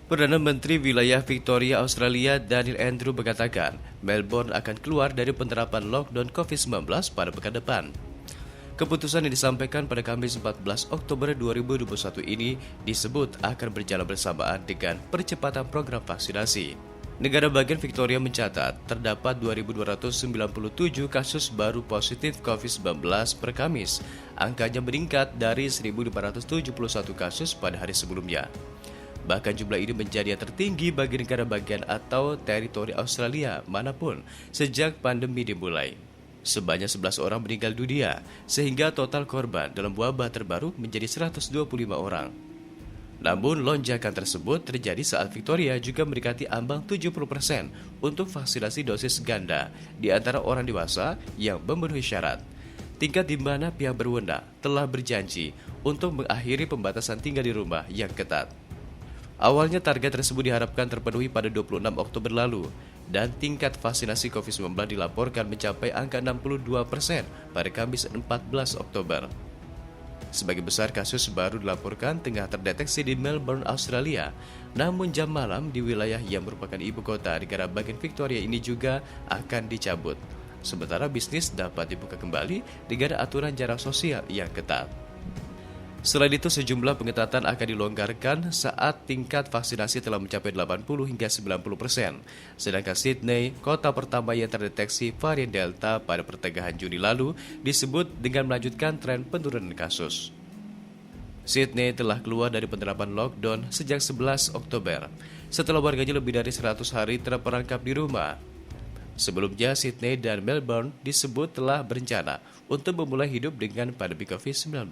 Perdana Menteri Wilayah Victoria Australia Daniel Andrew mengatakan Melbourne akan keluar dari penerapan lockdown COVID-19 pada pekan depan. Keputusan yang disampaikan pada Kamis 14 Oktober 2021 ini disebut akan berjalan bersamaan dengan percepatan program vaksinasi. Negara bagian Victoria mencatat terdapat 2.297 kasus baru positif COVID-19 per Kamis. Angkanya meningkat dari 1.571 kasus pada hari sebelumnya. Bahkan jumlah ini menjadi yang tertinggi bagi negara bagian atau teritori Australia manapun sejak pandemi dimulai. Sebanyak 11 orang meninggal dunia, sehingga total korban dalam wabah terbaru menjadi 125 orang. Namun lonjakan tersebut terjadi saat Victoria juga mendekati ambang 70% untuk vaksinasi dosis ganda di antara orang dewasa yang memenuhi syarat. Tingkat di mana pihak berwenang telah berjanji untuk mengakhiri pembatasan tinggal di rumah yang ketat. Awalnya target tersebut diharapkan terpenuhi pada 26 Oktober lalu, dan tingkat vaksinasi COVID-19 dilaporkan mencapai angka 62% pada Kamis 14 Oktober. Sebagian besar kasus baru dilaporkan tengah terdeteksi di Melbourne, Australia, namun jam malam di wilayah yang merupakan ibu kota negara bagian Victoria ini juga akan dicabut. Sementara bisnis dapat dibuka kembali dengan aturan jarak sosial yang ketat. Selain itu, sejumlah pengetatan akan dilonggarkan saat tingkat vaksinasi telah mencapai 80 hingga 90%. Sedangkan Sydney, kota pertama yang terdeteksi varian Delta pada pertengahan Juni lalu, disebut dengan melanjutkan tren penurunan kasus. Sydney telah keluar dari penerapan lockdown sejak 11 Oktober, setelah warganya lebih dari 100 hari terperangkap di rumah. Sebelumnya, Sydney dan Melbourne disebut telah berencana untuk memulai hidup dengan pandemi COVID-19.